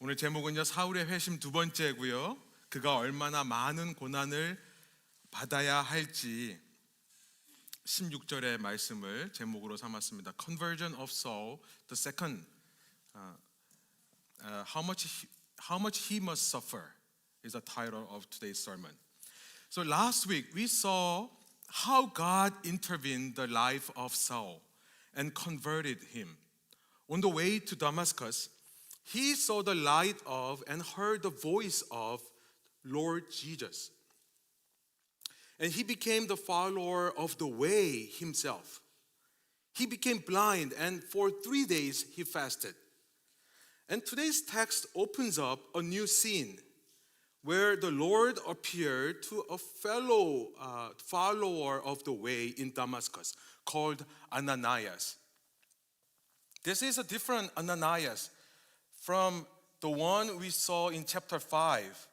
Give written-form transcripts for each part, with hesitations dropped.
오늘 제목은요, 사울의 회심 두 번째고요. 그가 얼마나 많은 고난을 받아야 할지 16절의 말씀을 제목으로 삼았습니다. Conversion of Saul, the second. How much he must suffer is the title of today's sermon. So last week we saw how God intervened the life of Saul and converted him. On the way to Damascus, he saw the light of and heard the voice of Lord Jesus. And he became the follower of the way himself. He became blind, and for 3 days he fasted. And today's text opens up a new scene where the Lord appeared to a fellow follower of the way in Damascus called Ananias. This is a different Ananias from the one we saw in chapter 5,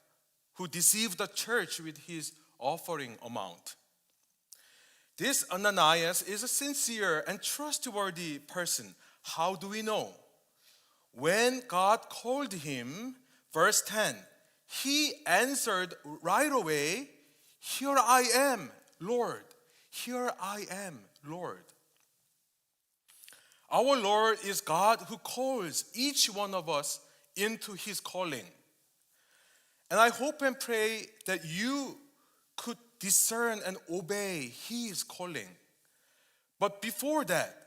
who deceived the church with his offering amount. This Ananias is a sincere and trustworthy person. How do we know? When God called him, verse 10, he answered right away, "Here I am, Lord. Here I am, Lord." Our Lord is God who calls each one of us into his calling. And I hope and pray that you could discern and obey his calling. But before that,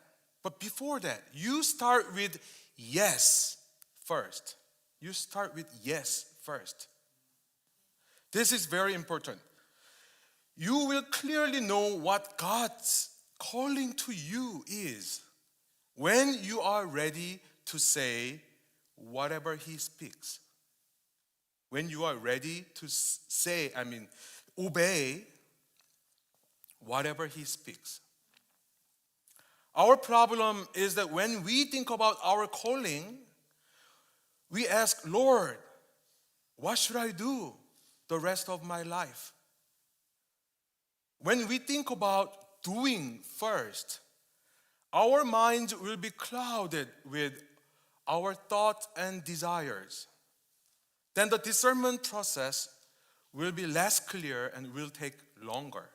you start with yes first. You start with yes first. This is very important. You will clearly know what God's calling to you is when you are ready to say whatever he speaks. When you are ready to obey whatever he speaks. Our problem is that when we think about our calling, we ask, "Lord, what should I do the rest of my life?" When we think about doing first, our minds will be clouded with our thoughts and desires. Then the discernment process will be less clear and will take longer.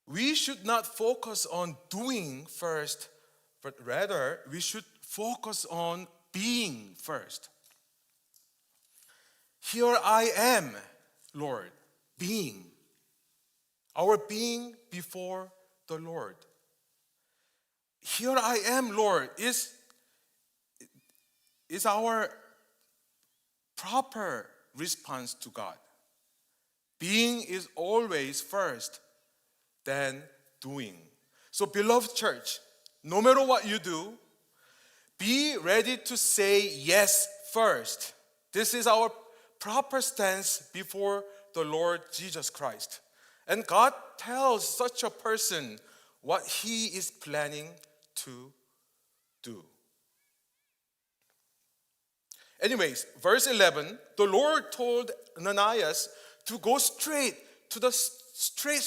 We should not focus on doing first, but rather we should focus on being first. Here I am, Lord, being. Our being before the Lord. Here I am, Lord, is our proper response to God. Being is always first, then doing. So, beloved church, no matter what you do, be ready to say yes first. This is our proper stance before the Lord Jesus Christ. And God tells such a person what he is planning to do. Anyways, verse 11, the Lord told Ananias to go straight to the straight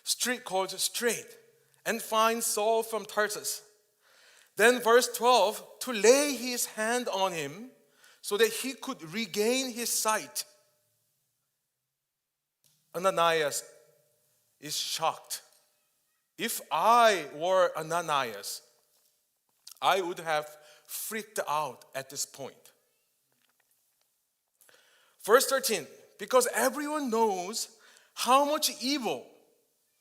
street called Straight, and find Saul from Tarsus. Then verse 12, to lay his hand on him so that he could regain his sight. Ananias is shocked. If I were Ananias, I would have freaked out at this point. Verse 13, because everyone knows how much evil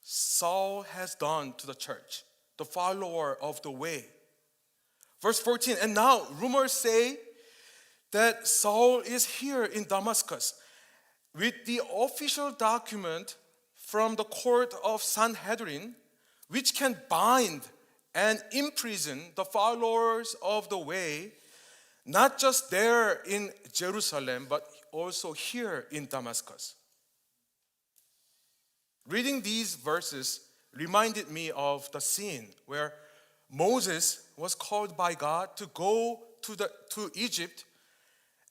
Saul has done to the church, the follower of the way. Verse 14, and now rumors say that Saul is here in Damascus with the official document from the court of Sanhedrin, which can bind and imprison the followers of the way, not just there in Jerusalem, but also here in Damascus. Reading these verses reminded me of the scene where Moses was called by God to go to Egypt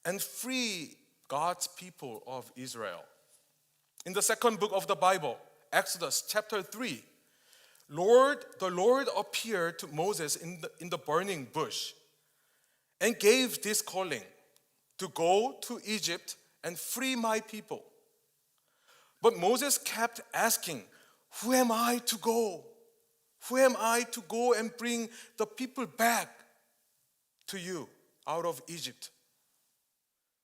and free God's people of Israel. In the second book of the Bible, Exodus chapter 3, the Lord appeared to Moses in the burning bush. and gave this calling to go to Egypt and free my people. But Moses kept asking, who am I to go? Who am I to go and bring the people back to you out of Egypt?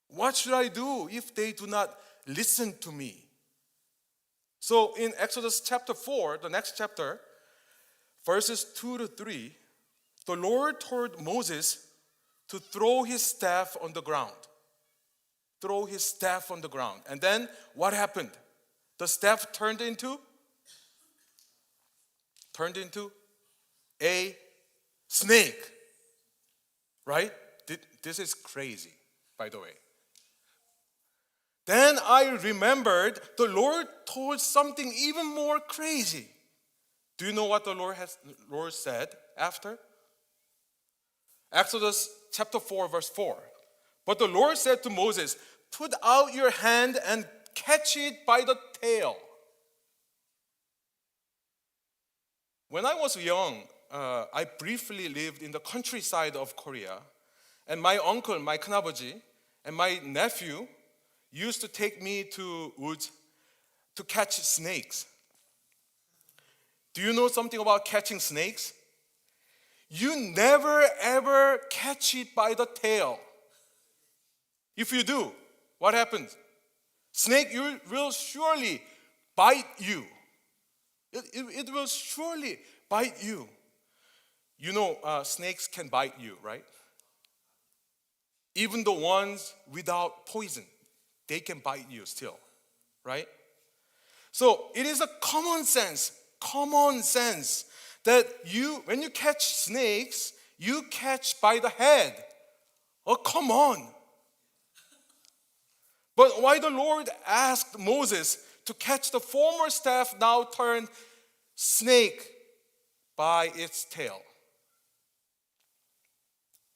What should I do if they do not listen to me? So in Exodus chapter 4, the next chapter, verses 2 to 3, the Lord told Moses to throw his staff on the ground. Throw his staff on the ground. And then what happened? The staff turned into a snake. Right? This is crazy, by the way. Then I remembered the Lord told something even more crazy. Do you know what the Lord said after? Exodus chapter 4, verse 4. But the Lord said to Moses, put out your hand and catch it by the tail. When I was young, I briefly lived in the countryside of Korea. And my uncle, my 큰아버지, and my nephew used to take me to woods to catch snakes. Do you know something about catching snakes? You never ever catch it by the tail. If you do, what happens? Snake will surely bite you. It will surely bite you. You know, snakes can bite you, right? Even the ones without poison, they can bite you still, right? So it is a common sense that when you catch snakes, you catch by the head. Oh, come on. But why the Lord asked Moses to catch the former staff now turned snake by its tail?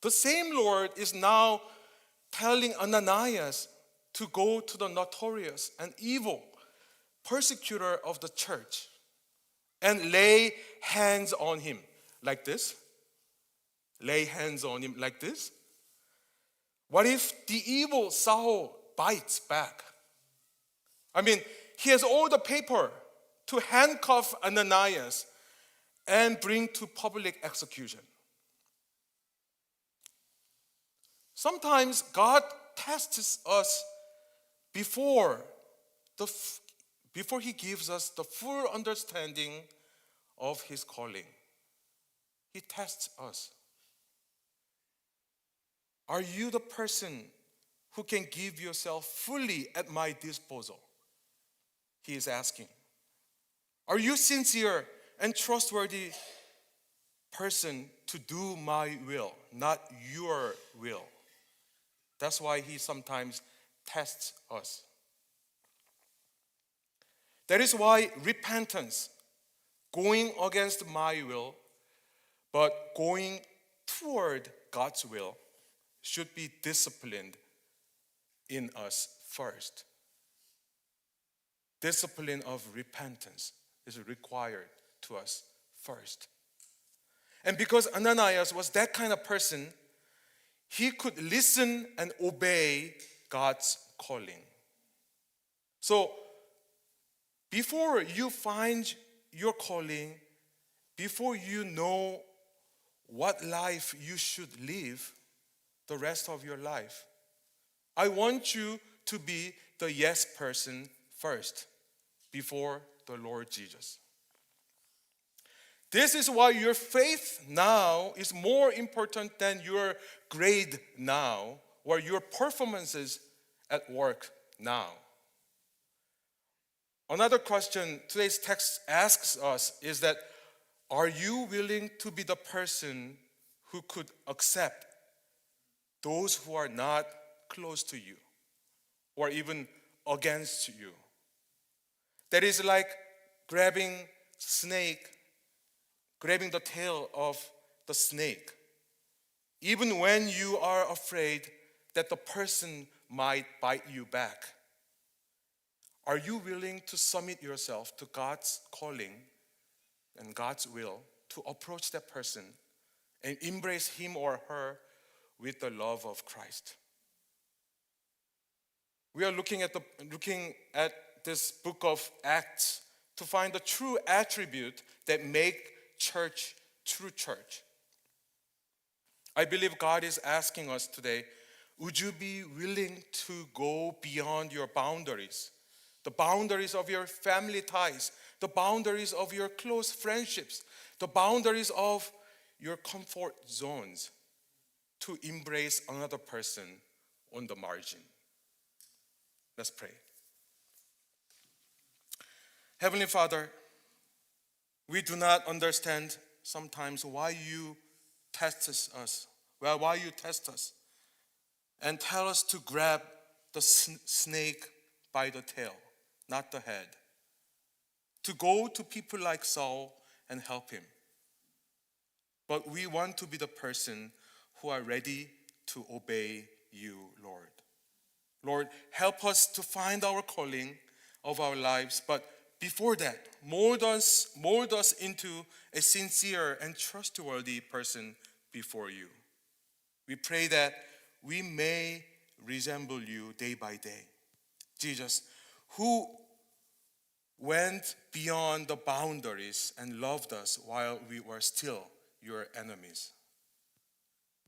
The same Lord is now telling Ananias to go to the notorious and evil persecutor of the church and lay hands on him like this. Lay hands on him like this. What if the evil Saul bites back? I mean, he has all the paper to handcuff Ananias and bring to public execution. Sometimes God tests us before he gives us the full understanding of his calling. He tests us. Are you the person who can give yourself fully at my disposal? He is asking. Are you sincere and trustworthy person to do my will, not your will? That's why he sometimes tests us. That is why repentance, going against my will, but going toward God's will, should be disciplined in us first. Discipline of repentance is required to us first. And because Ananias was that kind of person, he could listen and obey God's calling. So, before you find your calling, before you know what life you should live the rest of your life, I want you to be the yes person first before the Lord Jesus. This is why your faith now is more important than your grade now or your performances at work now. Another question today's text asks us is that, are you willing to be the person who could accept those who are not close to you or even against you? That is like grabbing the tail of the snake, even when you are afraid that the person might bite you back. Are you willing to submit yourself to God's calling and God's will to approach that person and embrace him or her with the love of Christ. We are looking at this book of Acts to find the true attribute that make church true church. I believe God is asking us today, would you be willing to go beyond your boundaries? The boundaries of your family ties, the boundaries of your close friendships, the boundaries of your comfort zones, to embrace another person on the margin. Let's pray. Heavenly Father, we do not understand sometimes why you test us, why you test us and tell us to grab the snake by the tail, not the head. To go to people like Saul and help him. But we want to be the person who are ready to obey you, Lord. Lord, help us to find our calling of our lives, but before that, mold us into a sincere and trustworthy person before you. We pray that we may resemble you day by day. Jesus, who went beyond the boundaries and loved us while we were still your enemies.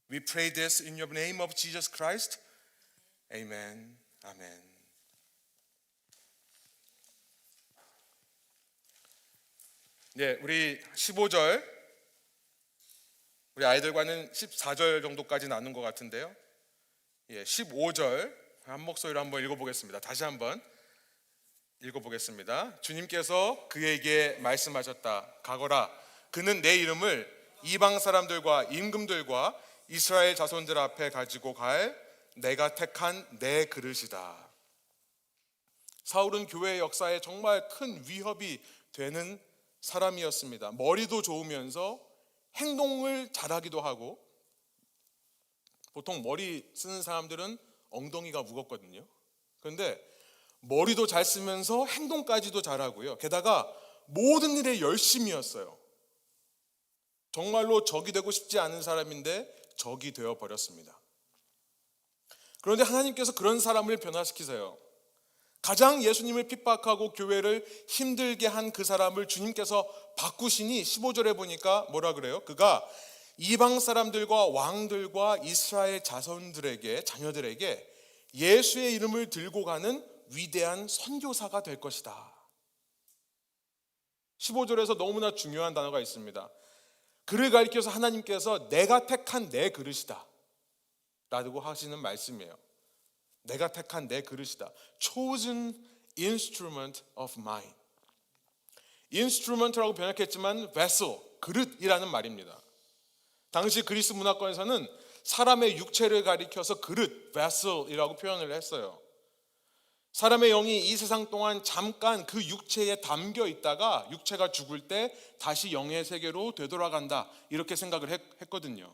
We pray this in your name of Jesus Christ. Amen. Amen. 네, 우리 15절, 우리 아이들과는 14절 정도까지 나눈 것 같은데요. 15절 한 목소리로 한번 읽어보겠습니다. 다시 한번 읽어보겠습니다. 주님께서 그에게 말씀하셨다. 가거라. 그는 내 이름을 이방 사람들과 임금들과 이스라엘 자손들 앞에 가지고 갈 내가 택한 내 그릇이다. 사울은 교회의 역사에 정말 큰 위협이 되는 사람이었습니다. 머리도 좋으면서 행동을 잘하기도 하고, 보통 머리 쓰는 사람들은 엉덩이가 무겁거든요. 그런데 머리도 잘 쓰면서 행동까지도 잘하고요. 게다가 모든 일에 열심이었어요. 정말로 적이 되고 싶지 않은 사람인데 적이 되어버렸습니다. 그런데 하나님께서 그런 사람을 변화시키세요. 가장 예수님을 핍박하고 교회를 힘들게 한 그 사람을 주님께서 바꾸시니 15절에 보니까 뭐라 그래요? 그가 이방 사람들과 왕들과 이스라엘 자녀들에게 예수의 이름을 들고 가는 위대한 선교사가 될 것이다. 15절에서 너무나 중요한 단어가 있습니다. 그를 가리켜서 하나님께서 내가 택한 내 그릇이다 라고 하시는 말씀이에요. 내가 택한 내 그릇이다. Chosen instrument of mine. instrument라고 번역했지만 vessel, 그릇이라는 말입니다. 당시 그리스 문화권에서는 사람의 육체를 가리켜서 그릇, vessel이라고 표현을 했어요. 사람의 영이 이 세상 동안 잠깐 그 육체에 담겨 있다가 육체가 죽을 때 다시 영의 세계로 되돌아간다, 이렇게 생각을 했거든요.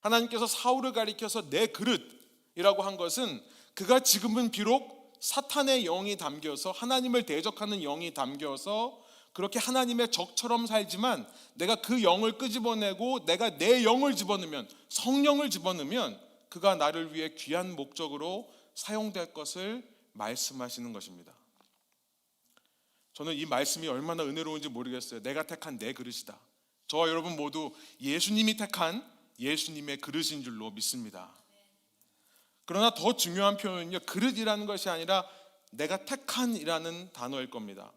하나님께서 사울을 가리켜서 내 그릇이라고 한 것은 그가 지금은 비록 사탄의 영이 담겨서 하나님을 대적하는 영이 담겨서 그렇게 하나님의 적처럼 살지만 내가 그 영을 끄집어내고 내가 내 영을 집어넣으면, 성령을 집어넣으면 그가 나를 위해 귀한 목적으로 사용될 것을 말씀하시는 것입니다. 저는 이 말씀이 얼마나 은혜로운지 모르겠어요. 내가 택한 내 그릇이다. 저와 여러분 모두 예수님이 택한 예수님의 그릇인 줄로 믿습니다. 그러나 더 중요한 표현은요, 그릇이라는 것이 아니라 내가 택한이라는 단어일 겁니다.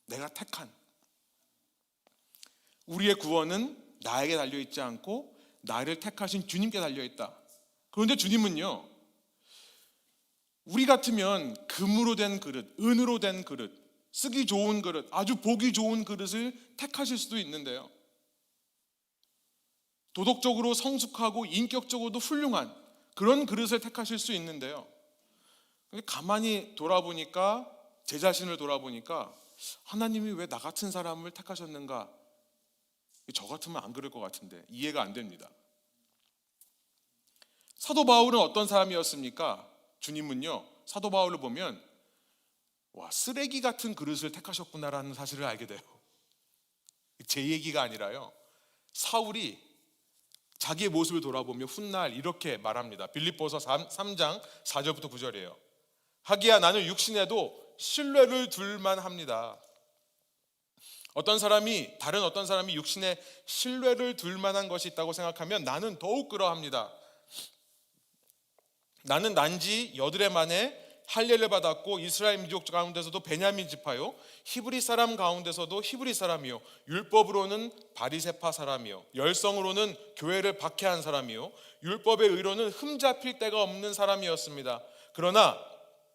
내가 택한. 우리의 구원은 나에게 달려있지 않고 나를 택하신 주님께 달려있다. 그런데 주님은요, 우리 같으면 금으로 된 그릇, 은으로 된 그릇, 쓰기 좋은 그릇, 아주 보기 좋은 그릇을 택하실 수도 있는데요, 도덕적으로 성숙하고 인격적으로도 훌륭한 그런 그릇을 택하실 수 있는데요, 가만히 돌아보니까, 제 자신을 돌아보니까 하나님이 왜 나 같은 사람을 택하셨는가? 저 같으면 안 그럴 것 같은데 이해가 안 됩니다. 사도 바울은 어떤 사람이었습니까? 주님은요, 사도 바울을 보면 와, 쓰레기 같은 그릇을 택하셨구나라는 사실을 알게 돼요. 제 얘기가 아니라요, 사울이 자기의 모습을 돌아보며 훗날 이렇게 말합니다. 빌립보서 3장 4절부터 9절이에요. 하기야 나는 육신에도 신뢰를 둘만 합니다. 다른 어떤 사람이 육신에 신뢰를 둘 만한 것이 있다고 생각하면 나는 더욱 그러합니다. 나는 난지 8해 만에 할례를 받았고 이스라엘 민족 가운데서도 베냐민 지파요, 히브리 사람 가운데서도 히브리 사람이요, 율법으로는 바리새파 사람이요, 열성으로는 교회를 박해한 사람이요, 율법의 의로는 흠잡힐 데가 없는 사람이었습니다. 그러나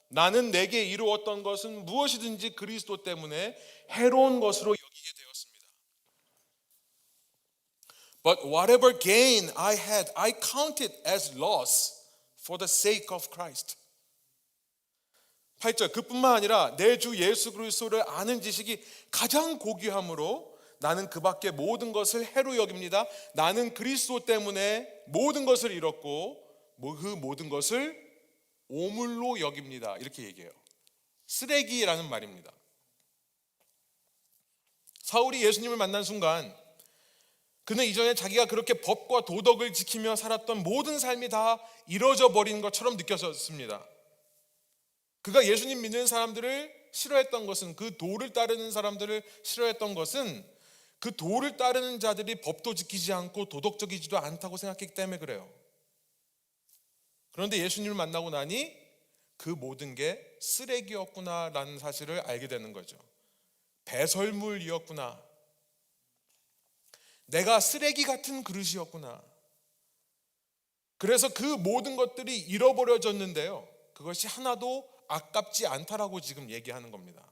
나는 내게 이루었던 것은 무엇이든지 그리스도 때문에 해로운 것으로 여기게 되었습니다. But whatever gain I had, I counted as loss for the sake of Christ. 8절, 그뿐만 아니라 내 주 예수 그리스도를 아는 지식이 가장 고귀함으로 나는 그 밖에 모든 것을 해로 여깁니다. 나는 그리스도 때문에 모든 것을 잃었고 그 모든 것을 오물로 여깁니다. 이렇게 얘기해요. 쓰레기라는 말입니다. 사울이 예수님을 만난 순간 그는 이전에 자기가 그렇게 법과 도덕을 지키며 살았던 모든 삶이 다 이루어져 버린 것처럼 느껴졌습니다. 그가 예수님 믿는 사람들을 싫어했던 것은, 그 도를 따르는 사람들을 싫어했던 것은 그 도를 따르는 자들이 법도 지키지 않고 도덕적이지도 않다고 생각했기 때문에 그래요. 그런데 예수님을 만나고 나니 그 모든 게 쓰레기였구나라는 사실을 알게 되는 거죠. 배설물이었구나. 내가 쓰레기 같은 그릇이었구나. 그래서 그 모든 것들이 잃어버려졌는데요, 그것이 하나도 아깝지 않다라고 지금 얘기하는 겁니다.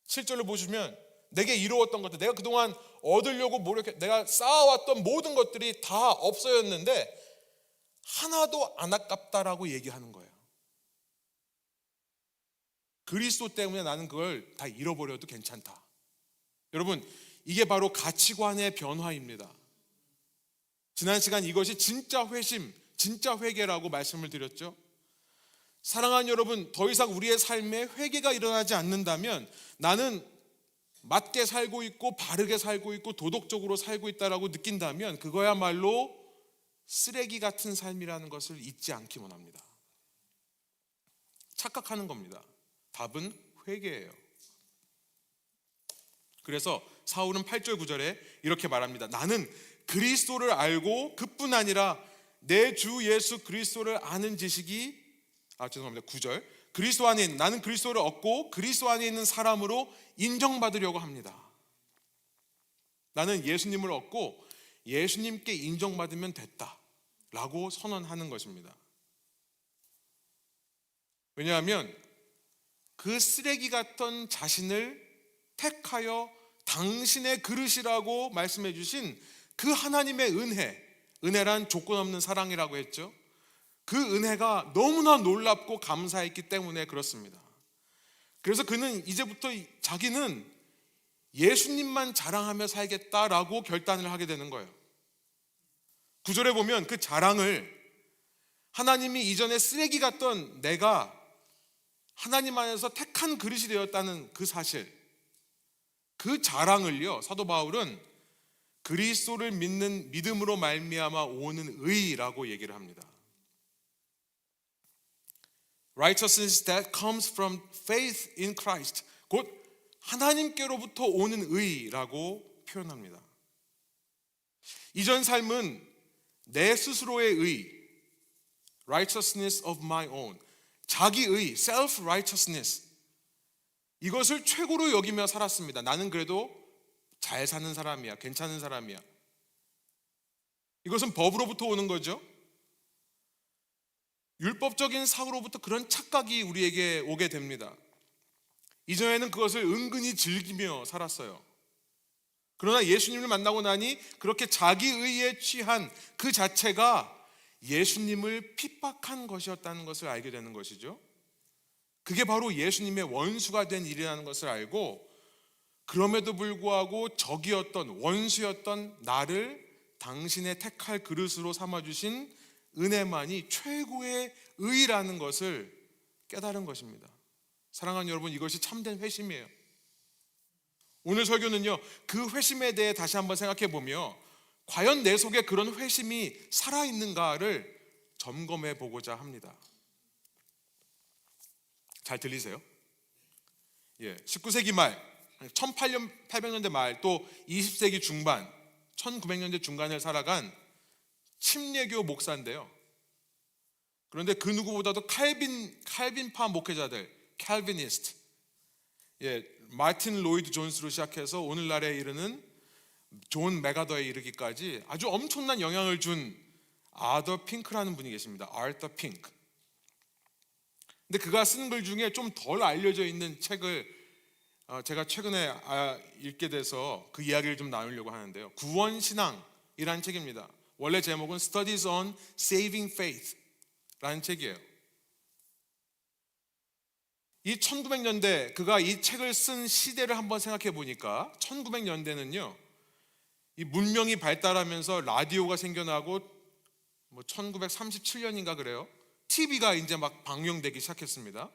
7절을 보시면 내게 이루었던 것들, 내가 그동안 얻으려고 내가 쌓아왔던 모든 것들이 다 없어졌는데 하나도 안 아깝다라고 얘기하는 거예요. 그리스도 때문에 나는 그걸 다 잃어버려도 괜찮다. 여러분, 이게 바로 가치관의 변화입니다. 지난 시간 이것이 진짜 회심, 진짜 회개라고 말씀을 드렸죠. 사랑하는 여러분, 더 이상 우리의 삶에 회개가 일어나지 않는다면 나는 맞게 살고 있고 바르게 살고 있고 도덕적으로 살고 있다라고 느낀다면 그거야말로 쓰레기 같은 삶이라는 것을 잊지 않기 원합니다. 착각하는 겁니다. 답은 회개예요. 그래서 사울은 8절 9절에 이렇게 말합니다. 나는 그리스도를 알고 그뿐 아니라 내 주 예수 그리스도를 아는 지식이 9절, 그리스도 안에 있는, 나는 그리스도를 얻고 그리스도 안에 있는 사람으로 인정받으려고 합니다. 나는 예수님을 얻고 예수님께 인정받으면 됐다라고 선언하는 것입니다. 왜냐하면 그 쓰레기 같던 자신을 택하여 당신의 그릇이라고 말씀해 주신 그 하나님의 은혜란 조건 없는 사랑이라고 했죠. 그 은혜가 너무나 놀랍고 감사했기 때문에 그렇습니다. 그래서 그는 이제부터 자기는 예수님만 자랑하며 살겠다라고 결단을 하게 되는 거예요. 9절에 보면 그 자랑을, 하나님이 이전에 쓰레기 같던 내가 하나님 안에서 택한 그릇이 되었다는 그 사실, 그 자랑을요, 사도 바울은 그리스도를 믿는 믿음으로 말미암아 오는 의라고 얘기를 합니다. Righteousness that comes from faith in Christ, 곧 하나님께로부터 오는 의라고 표현합니다. 이전 삶은 내 스스로의 의, righteousness of my own, 자기의, self-righteousness, 이것을 최고로 여기며 살았습니다. 나는 그래도 잘 사는 사람이야, 괜찮은 사람이야. 이것은 법으로부터 오는 거죠. 율법적인 사고로부터 그런 착각이 우리에게 오게 됩니다. 이전에는 그것을 은근히 즐기며 살았어요. 그러나 예수님을 만나고 나니 그렇게 자기의에 취한 그 자체가 예수님을 핍박한 것이었다는 것을 알게 되는 것이죠. 그게 바로 예수님의 원수가 된 일이라는 것을 알고, 그럼에도 불구하고 적이었던, 원수였던 나를 당신의 택할 그릇으로 삼아주신 은혜만이 최고의 의라는 것을 깨달은 것입니다. 사랑하는 여러분, 이것이 참된 회심이에요. 오늘 설교는요, 그 회심에 대해 다시 한번 생각해 보며 과연 내 속에 그런 회심이 살아있는가를 점검해 보고자 합니다. 잘 들리세요? 19세기 말, 1800년대 말, 또 20세기 중반, 1900년대 중간을 살아간 침례교 목사인데요. 그런데 그 누구보다도 칼빈파 목회자들, 칼비니스트, 마틴 로이드 존스로 시작해서 오늘날에 이르는 존 맥아더에 이르기까지 아주 엄청난 영향을 준 아더 핑크라는 분이 계십니다. 아더 핑크. 근데 그가 쓴 글 중에 좀 덜 알려져 있는 책을 제가 최근에 읽게 돼서 그 이야기를 좀 나누려고 하는데요. 구원신앙이라는 책입니다. 원래 제목은 Studies on Saving Faith 라는 책이에요. 이 1900년대 그가 이 책을 쓴 시대를 한번 생각해 보니까 1900년대는요, 이 문명이 발달하면서 라디오가 생겨나고 1937년인가 그래요. TV가 이제 막 방영되기 시작했습니다.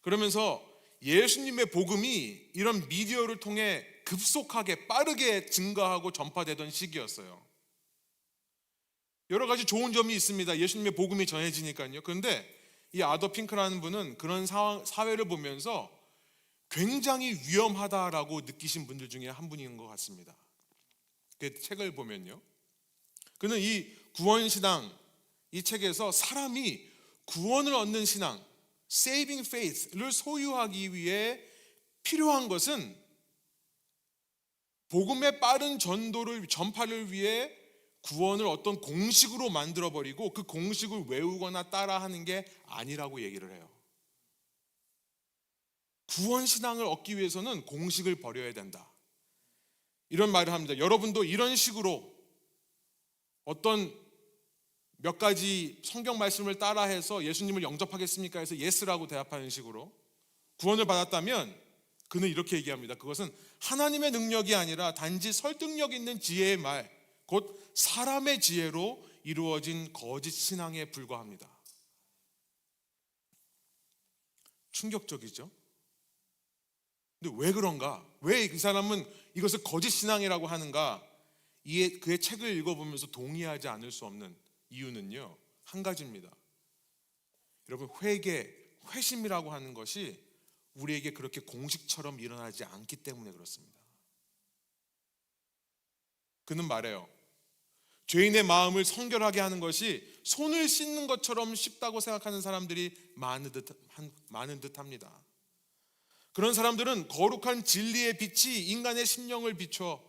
그러면서 예수님의 복음이 이런 미디어를 통해 급속하게 빠르게 증가하고 전파되던 시기였어요. 여러 가지 좋은 점이 있습니다. 예수님의 복음이 전해지니까요. 그런데 이 아더 핑크라는 분은 그런 사회를 보면서 굉장히 위험하다라고 느끼신 분들 중에 한 분인 것 같습니다. 그 책을 보면요, 그는 이 구원신앙 이 책에서 사람이 구원을 얻는 신앙, Saving Faith를 소유하기 위해 필요한 것은 복음의 빠른 전파를 위해 구원을 어떤 공식으로 만들어버리고 그 공식을 외우거나 따라하는 게 아니라고 얘기를 해요. 구원신앙을 얻기 위해서는 공식을 버려야 된다, 이런 말을 합니다. 여러분도 이런 식으로 어떤 몇 가지 성경 말씀을 따라해서 예수님을 영접하겠습니까 해서 예스라고 대답하는 식으로 구원을 받았다면 그는 이렇게 얘기합니다. 그것은 하나님의 능력이 아니라 단지 설득력 있는 지혜의 말, 곧 사람의 지혜로 이루어진 거짓 신앙에 불과합니다. 충격적이죠? 근데 왜 그런가? 왜 이 사람은 이것을 거짓 신앙이라고 하는가? 그의 책을 읽어보면서 동의하지 않을 수 없는 이유는요, 한 가지입니다. 여러분, 회심이라고 하는 것이 우리에게 그렇게 공식처럼 일어나지 않기 때문에 그렇습니다. 그는 말해요. 죄인의 마음을 성결하게 하는 것이 손을 씻는 것처럼 쉽다고 생각하는 사람들이 많은 듯합니다. 그런 사람들은 거룩한 진리의 빛이 인간의 심령을 비춰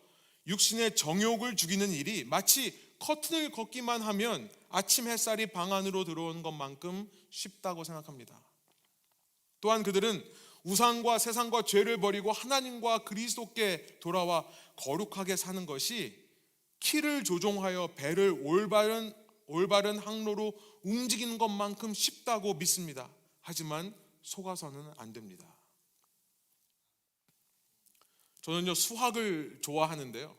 육신의 정욕을 죽이는 일이 마치 커튼을 걷기만 하면 아침 햇살이 방 안으로 들어오는 것만큼 쉽다고 생각합니다. 또한 그들은 우상과 세상과 죄를 버리고 하나님과 그리스도께 돌아와 거룩하게 사는 것이 키를 조종하여 배를 올바른 항로로 움직이는 것만큼 쉽다고 믿습니다. 하지만 속아서는 안 됩니다. 저는요, 수학을 좋아하는데요,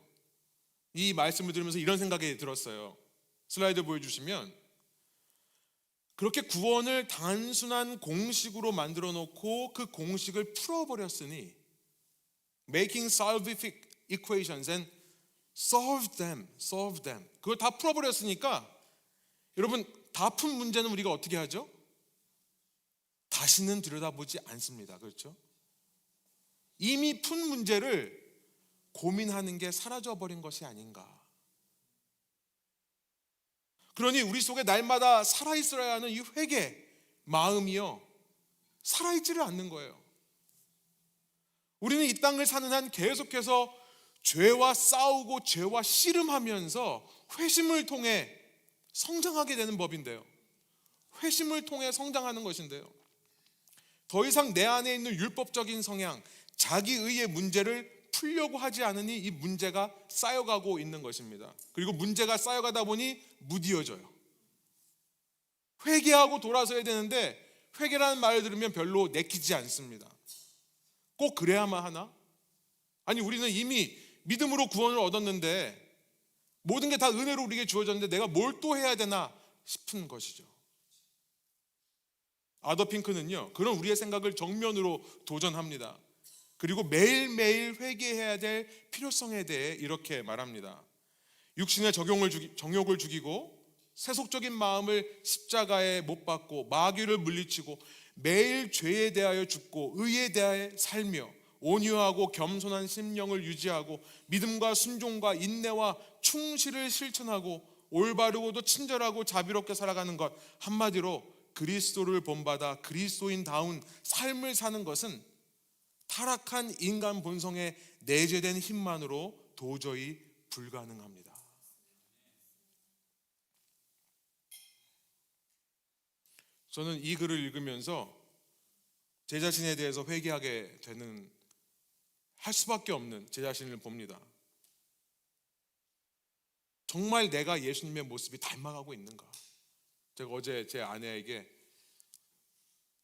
이 말씀을 들으면서 이런 생각이 들었어요. 슬라이드 보여주시면, 그렇게 구원을 단순한 공식으로 만들어 놓고 그 공식을 풀어버렸으니 making scientific equations and solve them 그걸 다 풀어버렸으니까 여러분, 다 푼 문제는 우리가 어떻게 하죠? 다시는 들여다보지 않습니다. 그렇죠? 이미 푼 문제를 고민하는 게 사라져버린 것이 아닌가. 그러니 우리 속에 날마다 살아있어야 하는 이 회개 마음이요, 살아있지를 않는 거예요. 우리는 이 땅을 사는 한 계속해서 죄와 싸우고 죄와 씨름하면서 회심을 통해 성장하게 되는 법인데요, 회심을 통해 성장하는 것인데요, 더 이상 내 안에 있는 율법적인 성향, 자기의의 문제를 풀려고 하지 않으니 이 문제가 쌓여가고 있는 것입니다. 그리고 문제가 쌓여가다 보니 무디어져요. 회개하고 돌아서야 되는데 회개라는 말을 들으면 별로 내키지 않습니다. 꼭 그래야만 하나? 아니, 우리는 이미 믿음으로 구원을 얻었는데 모든 게 다 은혜로 우리에게 주어졌는데 내가 뭘 또 해야 되나 싶은 것이죠. 아더 핑크는요, 그런 우리의 생각을 정면으로 도전합니다. 그리고 매일매일 회개해야 될 필요성에 대해 이렇게 말합니다. 육신의 정욕을 죽이고 세속적인 마음을 십자가에 못 박고 마귀를 물리치고 매일 죄에 대하여 죽고 의에 대하여 살며 온유하고 겸손한 심령을 유지하고 믿음과 순종과 인내와 충실을 실천하고 올바르고도 친절하고 자비롭게 살아가는 것, 한마디로 그리스도를 본받아 그리스도인다운 삶을 사는 것은 타락한 인간 본성에 내재된 힘만으로 도저히 불가능합니다. 저는 이 글을 읽으면서 제 자신에 대해서 회개하게 되는, 할 수밖에 없는 제 자신을 봅니다. 정말 내가 예수님의 모습이 닮아가고 있는가? 제가 어제 제 아내에게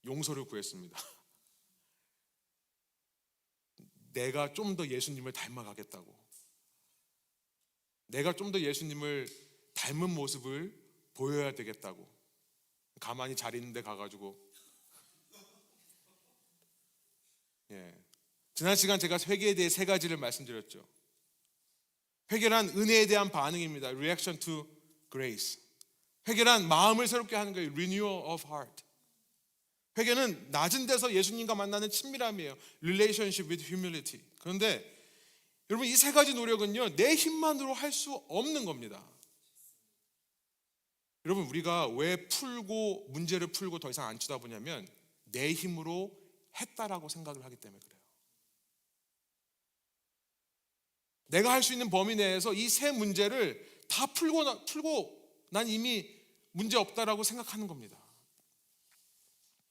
용서를 구했습니다. 내가 좀 더 예수님을 닮아가겠다고, 내가 좀 더 예수님을 닮은 모습을 보여야 되겠다고. 가만히 잘 있는데 가가지고 지난 시간 제가 회개에 대해 3가지를 말씀드렸죠. 회개란 은혜에 대한 반응입니다. Reaction to grace. 회개란 마음을 새롭게 하는 거예요. Renewal of heart. 회개는 낮은 데서 예수님과 만나는 친밀함이에요. Relationship with humility. 그런데 여러분, 이 3가지 노력은요, 내 힘만으로 할 수 없는 겁니다. 여러분, 우리가 왜 문제를 풀고 더 이상 안 쳐다보냐면 내 힘으로 했다라고 생각을 하기 때문에 그래요. 내가 할 수 있는 범위 내에서 이 3 문제를 다 풀고 난 이미 문제 없다라고 생각하는 겁니다.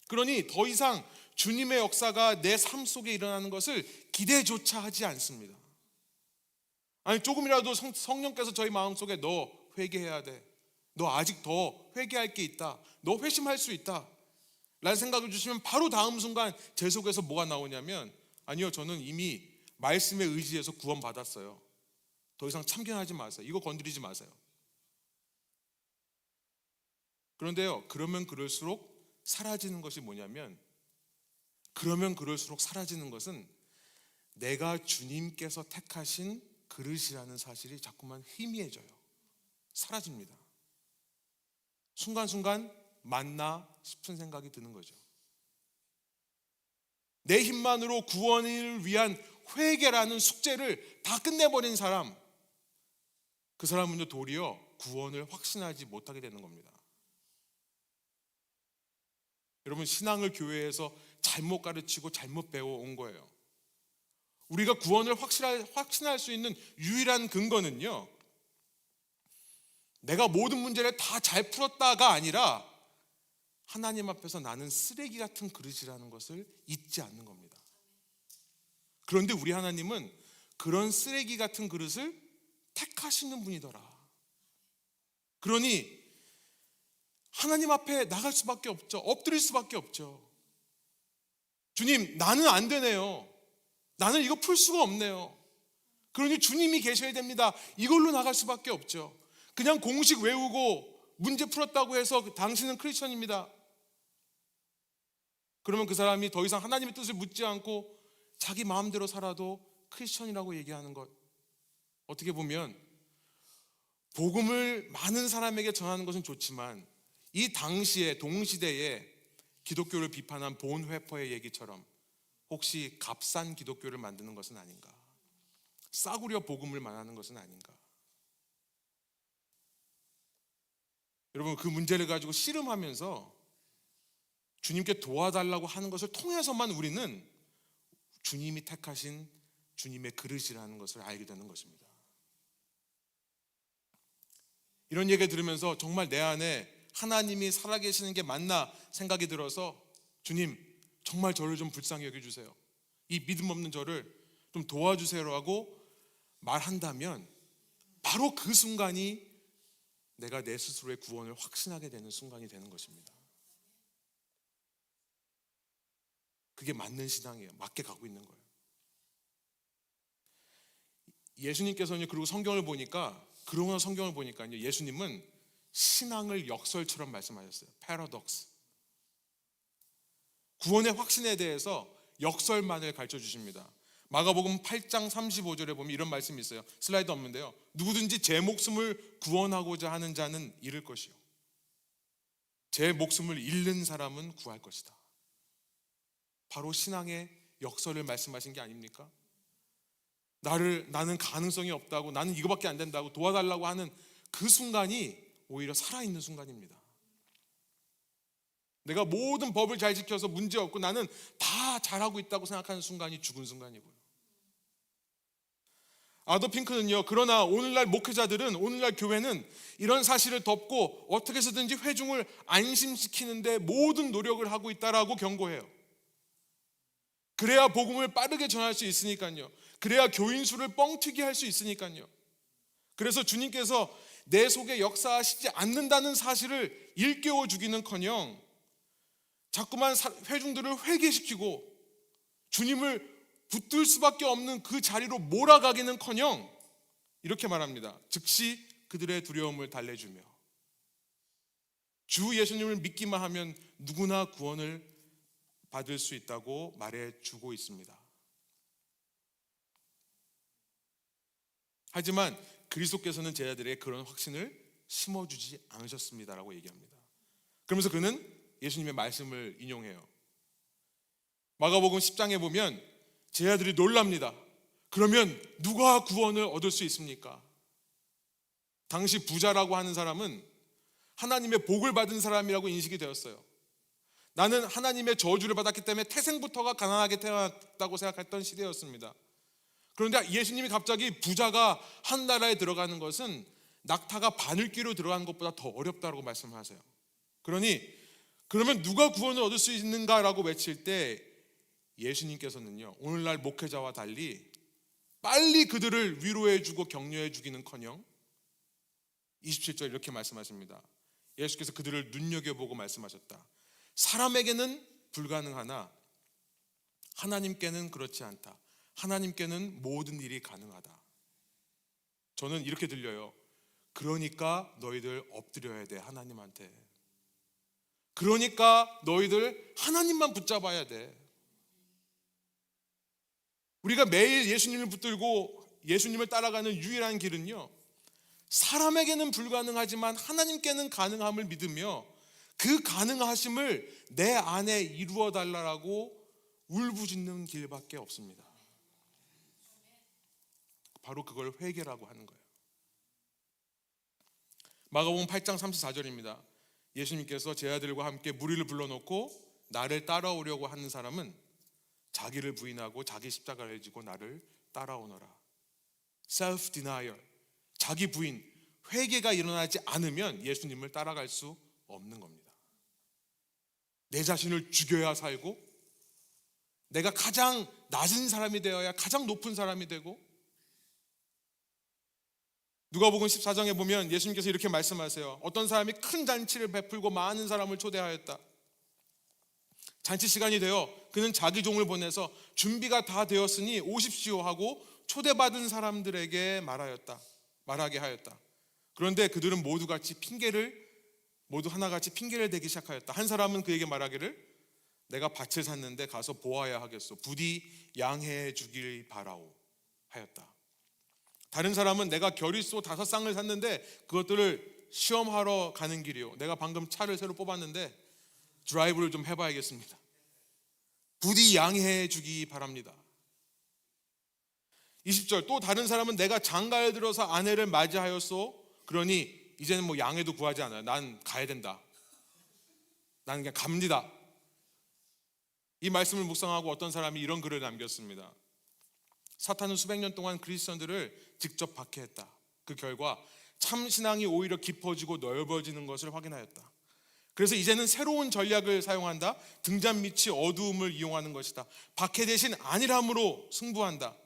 그러니 더 이상 주님의 역사가 내 삶 속에 일어나는 것을 기대조차 하지 않습니다. 아니, 조금이라도 성령께서 저희 마음속에 너 회개해야 돼, 너 아직 더 회개할 게 있다, 너 회심할 수 있다 라는 생각을 주시면 바로 다음 순간 제 속에서 뭐가 나오냐면, 아니요, 저는 이미 말씀에 의지해서 구원 받았어요. 더 이상 참견하지 마세요. 이거 건드리지 마세요. 그런데요, 그러면 그럴수록 사라지는 것이 뭐냐면, 그러면 그럴수록 사라지는 것은 내가 주님께서 택하신 그릇이라는 사실이 자꾸만 희미해져요. 사라집니다. 순간순간 맞나 싶은 생각이 드는 거죠. 내 힘만으로 구원을 위한 회개라는 숙제를 다 끝내버린 사람, 그 사람은 도리어 구원을 확신하지 못하게 되는 겁니다. 여러분, 신앙을 교회에서 잘못 가르치고 잘못 배워온 거예요. 우리가 구원을 확신할 수 있는 유일한 근거는요, 내가 모든 문제를 다 잘 풀었다가 아니라 하나님 앞에서 나는 쓰레기 같은 그릇이라는 것을 잊지 않는 겁니다. 그런데 우리 하나님은 그런 쓰레기 같은 그릇을 택하시는 분이더라. 그러니 하나님 앞에 나갈 수밖에 없죠. 엎드릴 수밖에 없죠. 주님, 나는 안 되네요. 나는 이거 풀 수가 없네요. 그러니 주님이 계셔야 됩니다. 이걸로 나갈 수밖에 없죠. 그냥 공식 외우고 문제 풀었다고 해서 당신은 크리스천입니다, 그러면 그 사람이 더 이상 하나님의 뜻을 묻지 않고 자기 마음대로 살아도 크리스천이라고 얘기하는 것, 어떻게 보면 복음을 많은 사람에게 전하는 것은 좋지만 이 당시에 동시대에 기독교를 비판한 본회퍼의 얘기처럼 혹시 값싼 기독교를 만드는 것은 아닌가, 싸구려 복음을 말하는 것은 아닌가. 여러분, 그 문제를 가지고 씨름하면서 주님께 도와달라고 하는 것을 통해서만 우리는 주님이 택하신 주님의 그릇이라는 것을 알게 되는 것입니다. 이런 얘기 들으면서 정말 내 안에 하나님이 살아계시는 게 맞나 생각이 들어서, 주님, 정말 저를 좀 불쌍히 여겨주세요, 이 믿음 없는 저를 좀 도와주세요라고 말한다면 바로 그 순간이 내가 내 스스로의 구원을 확신하게 되는 순간이 되는 것입니다. 그게 맞는 신앙이에요. 맞게 가고 있는 거예요. 예수님께서는, 그리고 성경을 보니까, 그러나 성경을 보니까요, 예수님은 신앙을 역설처럼 말씀하셨어요. 패러독스. 구원의 확신에 대해서 역설만을 가르쳐 주십니다. 마가복음 8장 35절에 보면 이런 말씀이 있어요. 슬라이드 없는데요. 누구든지 제 목숨을 구원하고자 하는 자는 잃을 것이요, 제 목숨을 잃는 사람은 구할 것이다. 바로 신앙의 역설을 말씀하신 게 아닙니까? 나는 가능성이 없다고, 나는 이거밖에 안 된다고 도와달라고 하는 그 순간이 오히려 살아있는 순간입니다. 내가 모든 법을 잘 지켜서 문제없고 나는 다 잘하고 있다고 생각하는 순간이 죽은 순간이고요. 아더 핑크는요, 그러나 오늘날 목회자들은, 오늘날 교회는 이런 사실을 덮고 어떻게 해서든지 회중을 안심시키는데 모든 노력을 하고 있다라고 경고해요. 그래야 복음을 빠르게 전할 수 있으니까요. 그래야 교인 수를 뻥튀기 할 수 있으니까요. 그래서 주님께서 내 속에 역사하시지 않는다는 사실을 일깨워 주기는커녕 자꾸만 회중들을 회개시키고 주님을 붙들 수밖에 없는 그 자리로 몰아가기는커녕 이렇게 말합니다. 즉시 그들의 두려움을 달래주며 주 예수님을 믿기만 하면 누구나 구원을 받을 수 있다고 말해주고 있습니다. 하지만 그리스도께서는 제자들에게 그런 확신을 심어주지 않으셨습니다라고 얘기합니다. 그러면서 그는 예수님의 말씀을 인용해요. 마가복음 10장에 보면 제자들이 놀랍니다. 그러면 누가 구원을 얻을 수 있습니까? 당시 부자라고 하는 사람은 하나님의 복을 받은 사람이라고 인식이 되었어요. 나는 하나님의 저주를 받았기 때문에 태생부터가 가난하게 태어났다고 생각했던 시대였습니다. 그런데 예수님이 갑자기 부자가 한 나라에 들어가는 것은 낙타가 바늘귀로 들어가는 것보다 더 어렵다고 말씀하세요. 그러면 누가 구원을 얻을 수 있는가라고 외칠 때 예수님께서는요, 오늘날 목회자와 달리 빨리 그들을 위로해주고 격려해주기는커녕 27절 이렇게 말씀하십니다. 예수께서 그들을 눈여겨보고 말씀하셨다. 사람에게는 불가능하나 하나님께는 그렇지 않다. 하나님께는 모든 일이 가능하다. 저는 이렇게 들려요. 그러니까 너희들 엎드려야 돼, 하나님한테. 그러니까 너희들 하나님만 붙잡아야 돼. 우리가 매일 예수님을 붙들고 예수님을 따라가는 유일한 길은요, 사람에게는 불가능하지만 하나님께는 가능함을 믿으며 그 가능하심을 내 안에 이루어 달라고 울부짖는 길밖에 없습니다. 바로 그걸 회개라고 하는 거예요. 마가복음 8장 34절입니다. 예수님께서 제자들과 함께 무리를 불러놓고 나를 따라오려고 하는 사람은 자기를 부인하고 자기 십자가를 지고 나를 따라오너라. self denial, 자기 부인, 회개가 일어나지 않으면 예수님을 따라갈 수 없는 겁니다. 내 자신을 죽여야 살고 내가 가장 낮은 사람이 되어야 가장 높은 사람이 되고, 누가복음 14장에 보면 예수님께서 이렇게 말씀하세요. 어떤 사람이 큰 잔치를 베풀고 많은 사람을 초대하였다. 잔치 시간이 되어 그는 자기 종을 보내서 준비가 다 되었으니 오십시오 하고 초대받은 사람들에게 말하게 하였다. 그런데 그들은 모두 하나같이 핑계를 대기 시작하였다. 한 사람은 그에게 말하기를 내가 밭을 샀는데 가서 보아야 하겠소. 부디 양해해 주길 바라오 하였다. 다른 사람은 내가 겨릿소 5쌍을 샀는데 그것들을 시험하러 가는 길이요. 내가 방금 차를 새로 뽑았는데 드라이브를 좀 해봐야겠습니다. 부디 양해해 주기 바랍니다. 20절, 또 다른 사람은 내가 장가를 들어서 아내를 맞이하였소. 그러니 이제는 양해도 구하지 않아요. 난 가야 된다. 나는 그냥 갑니다. 이 말씀을 묵상하고 어떤 사람이 이런 글을 남겼습니다. 사탄은 수백 년 동안 그리스도인들을 직접 박해했다. 그 결과 참 신앙이 오히려 깊어지고 넓어지는 것을 확인하였다. 그래서 이제는 새로운 전략을 사용한다. 등잔 밑이 어두움을 이용하는 것이다. 박해 대신 안일함으로 승부한다.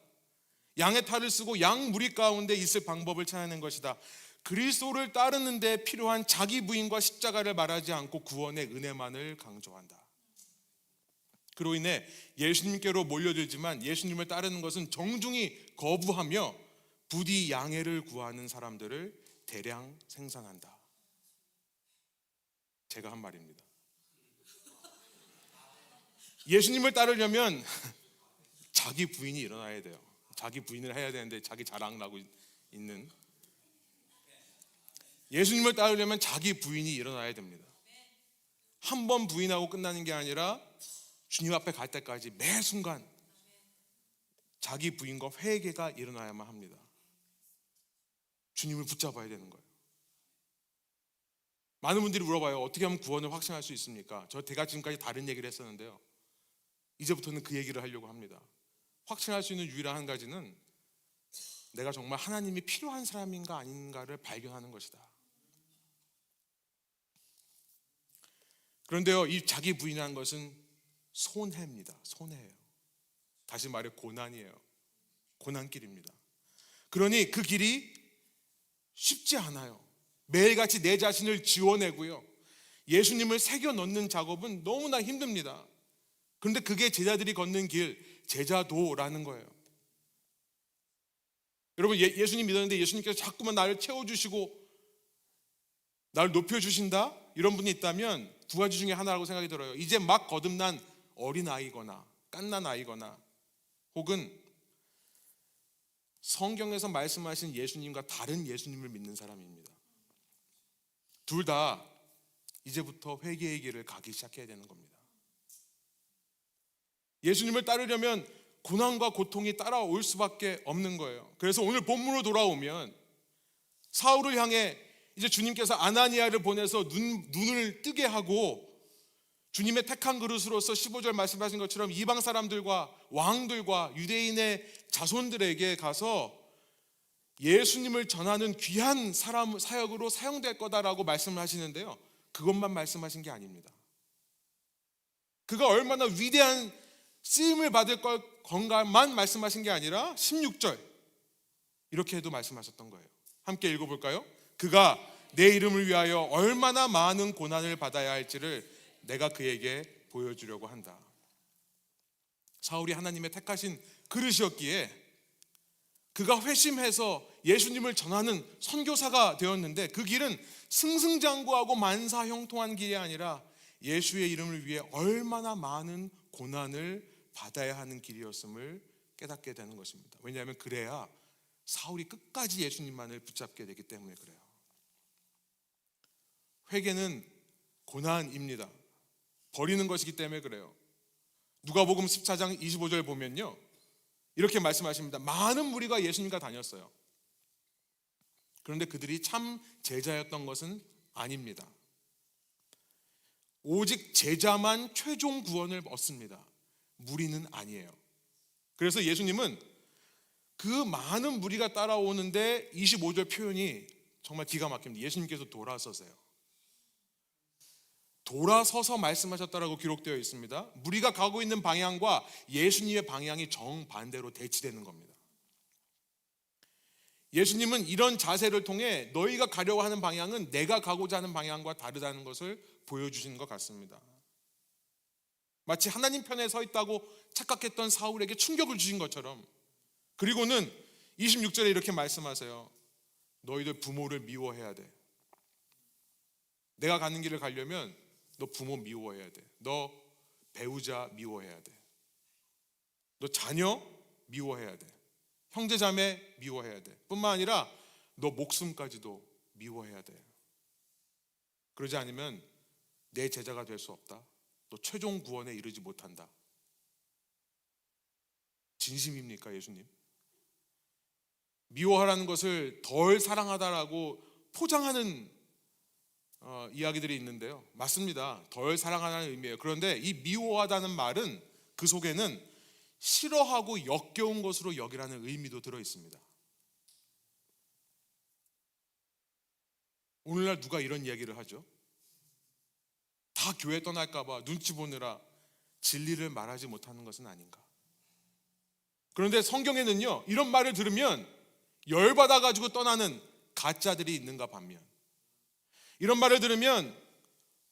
양의 탈을 쓰고 양 무리 가운데 있을 방법을 찾아낸 것이다. 그리스도를 따르는 데 필요한 자기 부인과 십자가를 말하지 않고 구원의 은혜만을 강조한다. 그로 인해 예수님께로 몰려들지만 예수님을 따르는 것은 정중히 거부하며 부디 양해를 구하는 사람들을 대량 생산한다. 제가 한 말입니다. 예수님을 따르려면 자기 부인이 일어나야 돼요. 자기 부인을 해야 되는데 자기 자랑나고 있는, 예수님을 따르려면 자기 부인이 일어나야 됩니다. 한 번 부인하고 끝나는 게 아니라 주님 앞에 갈 때까지 매 순간 자기 부인과 회개가 일어나야만 합니다. 주님을 붙잡아야 되는 거예요. 많은 분들이 물어봐요. 어떻게 하면 구원을 확신할 수 있습니까? 제가 지금까지 다른 얘기를 했었는데요, 이제부터는 그 얘기를 하려고 합니다. 확신할 수 있는 유일한 한 가지는 내가 정말 하나님이 필요한 사람인가 아닌가를 발견하는 것이다. 그런데요, 이 자기 부인이라는 것은 손해입니다. 손해예요. 다시 말해 고난이에요. 고난길입니다. 그러니 그 길이 쉽지 않아요. 매일같이 내 자신을 지워내고요, 예수님을 새겨 넣는 작업은 너무나 힘듭니다. 그런데 그게 제자들이 걷는 길, 제자도라는 거예요. 여러분, 예수님 믿었는데 예수님께서 자꾸만 나를 채워주시고 나를 높여주신다? 이런 분이 있다면 두 가지 중에 하나라고 생각이 들어요. 이제 막 거듭난 어린아이거나 갓난 아이거나, 혹은 성경에서 말씀하신 예수님과 다른 예수님을 믿는 사람입니다. 둘 다 이제부터 회개의 길을 가기 시작해야 되는 겁니다. 예수님을 따르려면 고난과 고통이 따라올 수밖에 없는 거예요. 그래서 오늘 본문으로 돌아오면 사울을 향해 이제 주님께서 아나니아를 보내서 눈을 뜨게 하고 주님의 택한 그릇으로서 15절 말씀하신 것처럼 이방 사람들과 왕들과 유대인의 자손들에게 가서 예수님을 전하는 귀한 사역으로 사용될 거다라고 말씀을 하시는데요, 그것만 말씀하신 게 아닙니다. 그가 얼마나 위대한 쓰임을 받을 건가만 말씀하신 게 아니라 16절 이렇게 해도 말씀하셨던 거예요. 함께 읽어볼까요? 그가 내 이름을 위하여 얼마나 많은 고난을 받아야 할지를 내가 그에게 보여주려고 한다. 사울이 하나님의 택하신 그릇이었기에 그가 회심해서 예수님을 전하는 선교사가 되었는데, 그 길은 승승장구하고 만사형통한 길이 아니라 예수의 이름을 위해 얼마나 많은 고난을 받아야 하는 길이었음을 깨닫게 되는 것입니다. 왜냐하면 그래야 사울이 끝까지 예수님만을 붙잡게 되기 때문에 그래요. 회개는 고난입니다. 버리는 것이기 때문에 그래요. 누가복음 14장 25절 보면요, 이렇게 말씀하십니다. 많은 무리가 예수님과 다녔어요. 그런데 그들이 참 제자였던 것은 아닙니다. 오직 제자만 최종 구원을 얻습니다. 무리는 아니에요. 그래서 예수님은 그 많은 무리가 따라오는데 25절 표현이 정말 기가 막힙니다. 예수님께서 돌아서세요. 돌아서서 말씀하셨다라고 기록되어 있습니다. 무리가 가고 있는 방향과 예수님의 방향이 정반대로 대치되는 겁니다. 예수님은 이런 자세를 통해 너희가 가려고 하는 방향은 내가 가고자 하는 방향과 다르다는 것을 보여주시는 것 같습니다. 마치 하나님 편에 서 있다고 착각했던 사울에게 충격을 주신 것처럼, 그리고는 26절에 이렇게 말씀하세요. 너희들 부모를 미워해야 돼. 내가 가는 길을 가려면 너 부모 미워해야 돼. 너 배우자 미워해야 돼. 너 자녀 미워해야 돼. 형제자매 미워해야 돼. 뿐만 아니라 너 목숨까지도 미워해야 돼. 그러지 않으면 내 제자가 될 수 없다. 너 최종 구원에 이르지 못한다. 진심입니까, 예수님? 미워하라는 것을 덜 사랑하다라고 포장하는 이야기들이 있는데요, 맞습니다. 덜 사랑하는 의미예요. 그런데 이 미워하다는 말은 그 속에는 싫어하고 역겨운 것으로 여기라는 의미도 들어 있습니다. 오늘날 누가 이런 이야기를 하죠? 다 교회 떠날까 봐 눈치 보느라 진리를 말하지 못하는 것은 아닌가. 그런데 성경에는요, 이런 말을 들으면 열받아 가지고 떠나는 가짜들이 있는가 반면, 이런 말을 들으면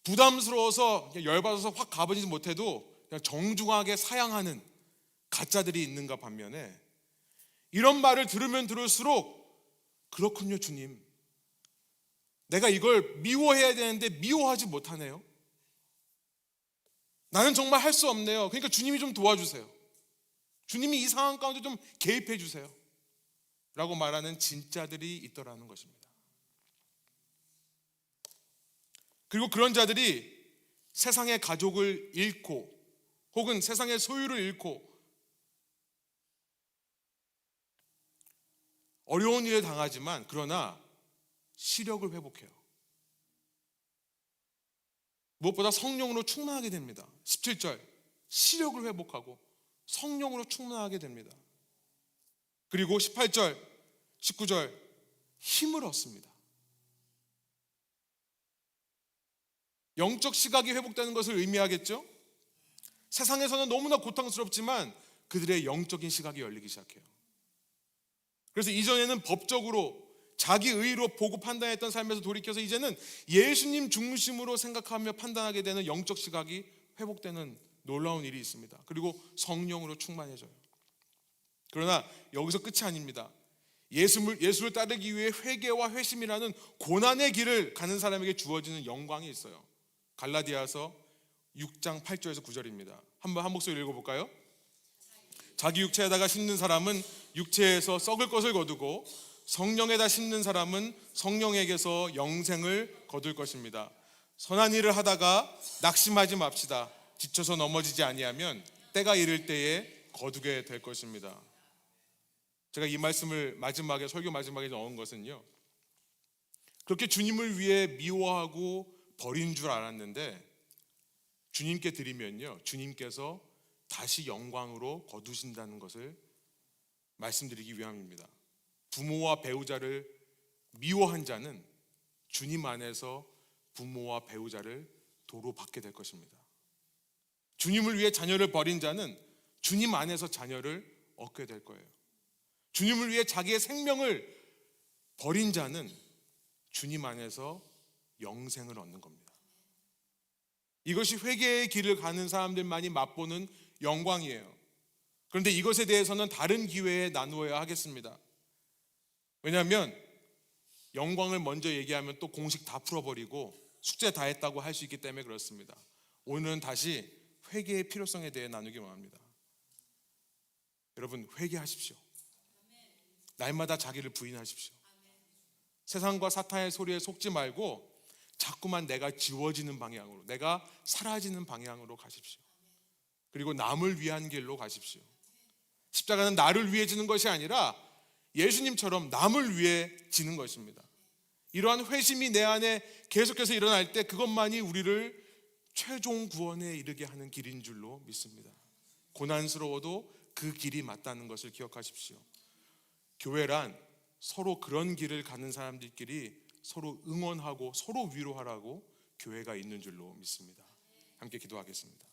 부담스러워서 열받아서 확 가버리지 못해도 그냥 정중하게 사양하는 가짜들이 있는가 반면에, 이런 말을 들으면 들을수록 그렇군요 주님, 내가 이걸 미워해야 되는데 미워하지 못하네요. 나는 정말 할 수 없네요. 그러니까 주님이 좀 도와주세요. 주님이 이 상황 가운데 좀 개입해 주세요. 라고 말하는 진짜들이 있더라는 것입니다. 그리고 그런 자들이 세상의 가족을 잃고 혹은 세상의 소유를 잃고 어려운 일을 당하지만 그러나 시력을 회복해요. 무엇보다 성령으로 충만하게 됩니다. 17절 시력을 회복하고 성령으로 충만하게 됩니다. 그리고 18절 19절 힘을 얻습니다. 영적 시각이 회복되는 것을 의미하겠죠? 세상에서는 너무나 고통스럽지만 그들의 영적인 시각이 열리기 시작해요. 그래서 이전에는 법적으로 자기 의로 보고 판단했던 삶에서 돌이켜서 이제는 예수님 중심으로 생각하며 판단하게 되는 영적 시각이 회복되는 놀라운 일이 있습니다. 그리고 성령으로 충만해져요. 그러나 여기서 끝이 아닙니다. 예수를 따르기 위해 회개와 회심이라는 고난의 길을 가는 사람에게 주어지는 영광이 있어요. 갈라디아서 6장 8절에서 9절입니다. 한번 한 목소리 읽어볼까요? 자기 육체에다가 심는 사람은 육체에서 썩을 것을 거두고 성령에다 심는 사람은 성령에게서 영생을 거둘 것입니다. 선한 일을 하다가 낙심하지 맙시다. 지쳐서 넘어지지 아니하면 때가 이를 때에 거두게 될 것입니다. 제가 이 말씀을 마지막에 설교 마지막에 넣은 것은요, 그렇게 주님을 위해 미워하고 버린 줄 알았는데 주님께 드리면요, 주님께서 다시 영광으로 거두신다는 것을 말씀드리기 위함입니다. 부모와 배우자를 미워한 자는 주님 안에서 부모와 배우자를 도로 받게 될 것입니다. 주님을 위해 자녀를 버린 자는 주님 안에서 자녀를 얻게 될 거예요. 주님을 위해 자기의 생명을 버린 자는 주님 안에서 영생을 얻는 겁니다. 이것이 회개의 길을 가는 사람들만이 맛보는 영광이에요. 그런데 이것에 대해서는 다른 기회에 나누어야 하겠습니다. 왜냐하면 영광을 먼저 얘기하면 또 공식 다 풀어버리고 숙제 다 했다고 할 수 있기 때문에 그렇습니다. 오늘은 다시 회개의 필요성에 대해 나누기 원합니다. 여러분, 회개하십시오. 날마다 자기를 부인하십시오. 세상과 사탄의 소리에 속지 말고 자꾸만 내가 지워지는 방향으로, 내가 사라지는 방향으로 가십시오. 그리고 남을 위한 길로 가십시오. 십자가는 나를 위해 지는 것이 아니라 예수님처럼 남을 위해 지는 것입니다. 이러한 회심이 내 안에 계속해서 일어날 때 그것만이 우리를 최종 구원에 이르게 하는 길인 줄로 믿습니다. 고난스러워도 그 길이 맞다는 것을 기억하십시오. 교회란 서로 그런 길을 가는 사람들끼리 서로 응원하고 서로 위로하라고 교회가 있는 줄로 믿습니다. 함께 기도하겠습니다.